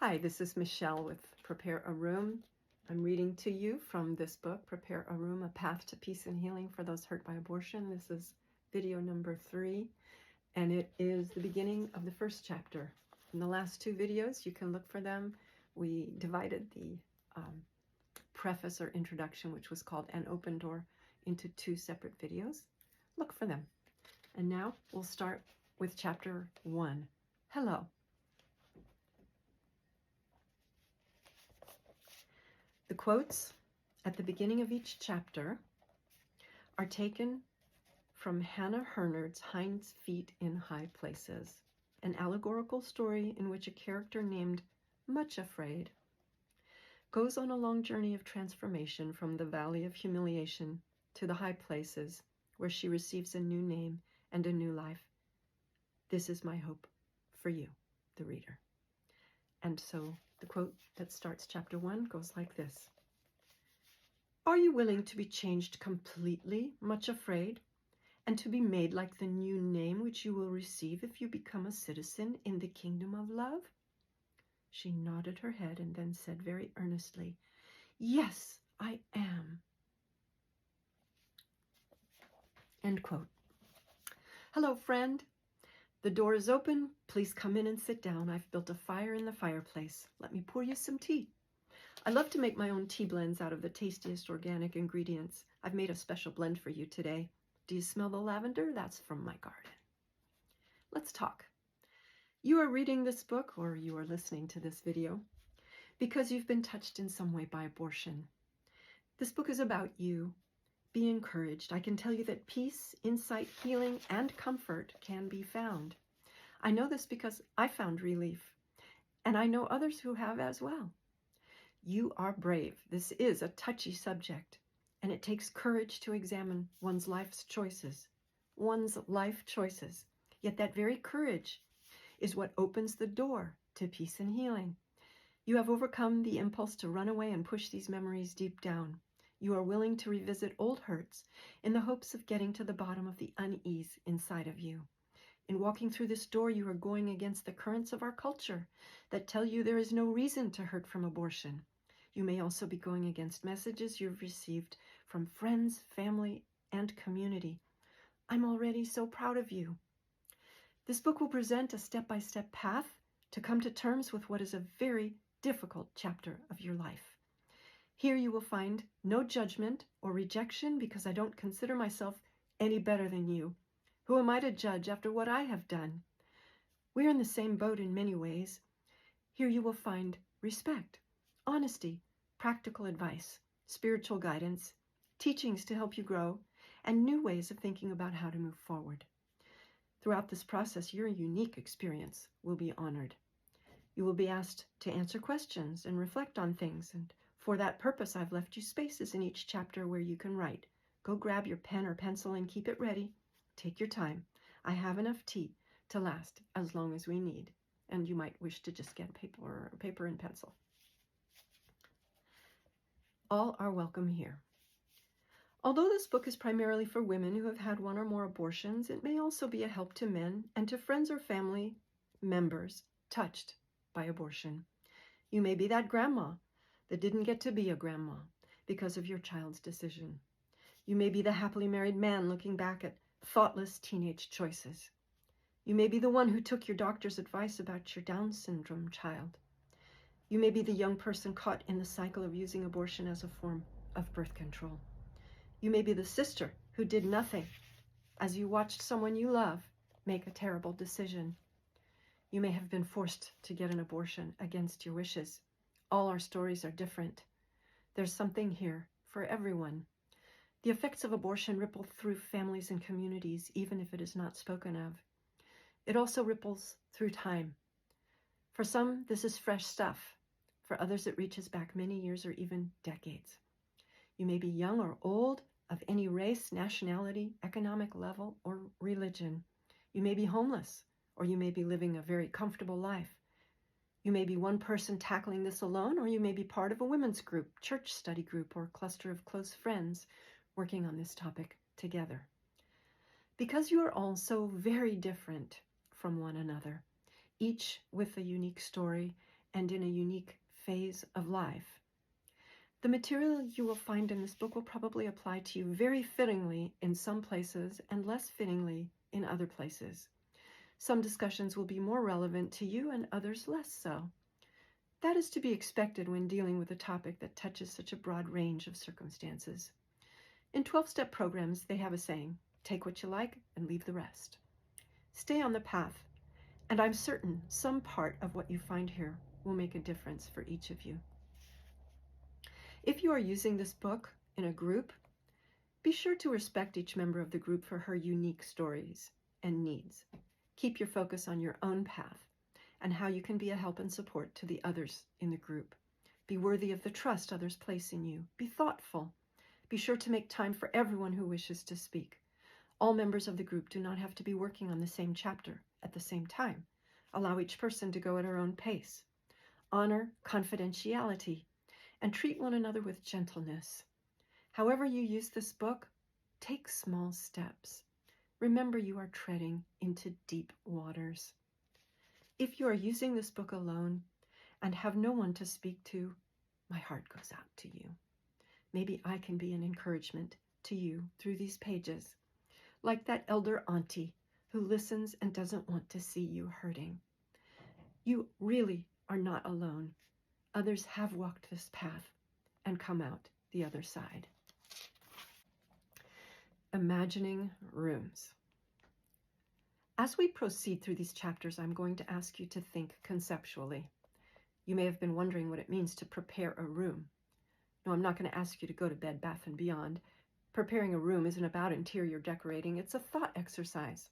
Hi, this is Michelle with Prepare a Room. I'm reading to you from this book, Prepare a Room, A Path to Peace and Healing for Those Hurt by Abortion. This is video number 3, and it is the beginning of the first chapter. In the last 2 videos, you can look for them. We divided the preface or introduction, which was called An Open Door, into 2 separate videos. Look for them. And now we'll start with chapter 1. Hello. The quotes at the beginning of each chapter are taken from Hannah Hurnard's Hind's Feet in High Places, an allegorical story in which a character named Much Afraid goes on a long journey of transformation from the valley of humiliation to the high places where she receives a new name and a new life. This is my hope for you, the reader. And so the quote that starts chapter 1 goes like this. Are you willing to be changed completely, much afraid, and to be made like the new name which you will receive if you become a citizen in the kingdom of love? She nodded her head and then said very earnestly, Yes, I am. End quote. Hello, friend. The door is open. Please come in and sit down. I've built a fire in the fireplace. Let me pour you some tea. I love to make my own tea blends out of the tastiest organic ingredients. I've made a special blend for you today. Do you smell the lavender? That's from my garden. Let's talk. You are reading this book, or you are listening to this video, because you've been touched in some way by abortion. This book is about you. Be encouraged. I can tell you that peace, insight, healing, and comfort can be found. I know this because I found relief, and I know others who have as well. You are brave. This is a touchy subject, and it takes courage to examine one's life's choices. One's life choices. Yet that very courage is what opens the door to peace and healing. You have overcome the impulse to run away and push these memories deep down. You are willing to revisit old hurts in the hopes of getting to the bottom of the unease inside of you. In walking through this door, you are going against the currents of our culture that tell you there is no reason to hurt from abortion. You may also be going against messages you've received from friends, family, and community. I'm already so proud of you. This book will present a step-by-step path to come to terms with what is a very difficult chapter of your life. Here you will find no judgment or rejection because I don't consider myself any better than you. Who am I to judge after what I have done? We're in the same boat in many ways. Here you will find respect, honesty, practical advice, spiritual guidance, teachings to help you grow, and new ways of thinking about how to move forward. Throughout this process, your unique experience will be honored. You will be asked to answer questions and reflect on things, and for that purpose, I've left you spaces in each chapter where you can write. Go grab your pen or pencil and keep it ready. Take your time. I have enough tea to last as long as we need, and you might wish to just get paper and pencil. All are welcome here. Although this book is primarily for women who have had 1 or more abortions, it may also be a help to men and to friends or family members touched by abortion. You may be that grandma that didn't get to be a grandma because of your child's decision. You may be the happily married man looking back at thoughtless teenage choices. You may be the one who took your doctor's advice about your Down syndrome child. You may be the young person caught in the cycle of using abortion as a form of birth control. You may be the sister who did nothing as you watched someone you love make a terrible decision. You may have been forced to get an abortion against your wishes. All our stories are different. There's something here for everyone. The effects of abortion ripple through families and communities, even if it is not spoken of. It also ripples through time. For some, this is fresh stuff. For others, it reaches back many years or even decades. You may be young or old, of any race, nationality, economic level, or religion. You may be homeless, or you may be living a very comfortable life. You may be one person tackling this alone, or you may be part of a women's group, church study group, or cluster of close friends working on this topic together. Because you are all so very different from one another, each with a unique story and in a unique phase of life. The material you will find in this book will probably apply to you very fittingly in some places and less fittingly in other places. Some discussions will be more relevant to you and others less so. That is to be expected when dealing with a topic that touches such a broad range of circumstances. In 12-step programs, they have a saying, take what you like and leave the rest. Stay on the path, and I'm certain some part of what you find here will make a difference for each of you. If you are using this book in a group, be sure to respect each member of the group for her unique stories and needs. Keep your focus on your own path and how you can be a help and support to the others in the group. Be worthy of the trust others place in you. Be thoughtful. Be sure to make time for everyone who wishes to speak. All members of the group do not have to be working on the same chapter at the same time. Allow each person to go at her own pace. Honor confidentiality and treat one another with gentleness. However you use this book, take small steps. Remember, you are treading into deep waters. If you are using this book alone and have no one to speak to, my heart goes out to you. Maybe I can be an encouragement to you through these pages, like that elder auntie who listens and doesn't want to see you hurting. You really are not alone. Others have walked this path and come out the other side. Imagining rooms. As we proceed through these chapters, I'm going to ask you to think conceptually. You may have been wondering what it means to prepare a room. No, I'm not going to ask you to go to Bed Bath & Beyond. Preparing a room isn't about interior decorating. It's a thought exercise.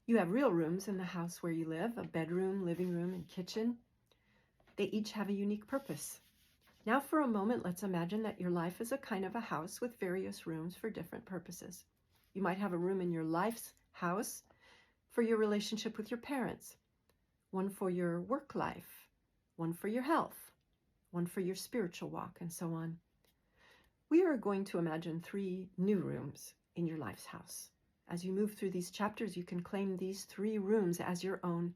You have real rooms in the house where you live, a bedroom, living room, and kitchen. They each have a unique purpose. Now for a moment, let's imagine that your life is a kind of a house with various rooms for different purposes. You might have a room in your life's house for your relationship with your parents, one for your work life, one for your health, one for your spiritual walk, and so on. We are going to imagine 3 new rooms in your life's house. As you move through these chapters, you can claim these 3 rooms as your own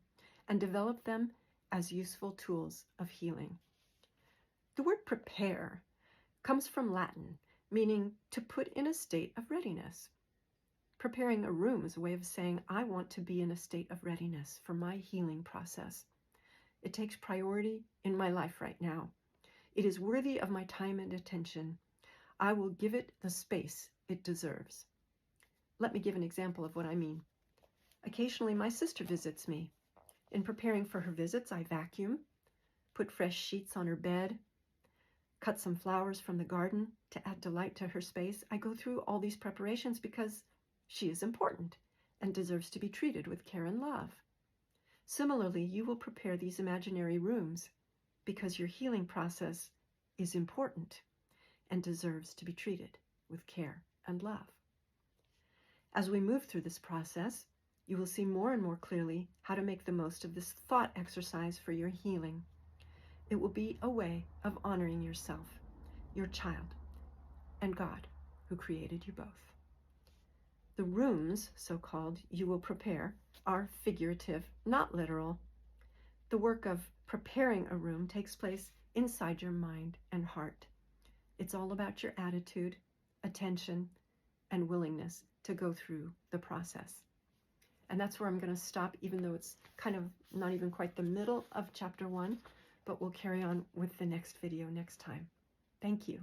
and develop them as useful tools of healing. The word prepare comes from Latin, meaning to put in a state of readiness. Preparing a room is a way of saying, I want to be in a state of readiness for my healing process. It takes priority in my life right now. It is worthy of my time and attention. I will give it the space it deserves. Let me give an example of what I mean. Occasionally, my sister visits me. In preparing for her visits, I vacuum, put fresh sheets on her bed, cut some flowers from the garden to add delight to her space. I go through all these preparations because she is important and deserves to be treated with care and love. Similarly, you will prepare these imaginary rooms because your healing process is important and deserves to be treated with care and love. As we move through this process, you will see more and more clearly how to make the most of this thought exercise for your healing. It will be a way of honoring yourself, your child, and God, who created you both. The rooms, so-called, you will prepare are figurative, not literal. The work of preparing a room takes place inside your mind and heart. It's all about your attitude, attention, and willingness to go through the process. And that's where I'm going to stop, even though it's kind of not even quite the middle of chapter 1, but we'll carry on with the next video next time. Thank you.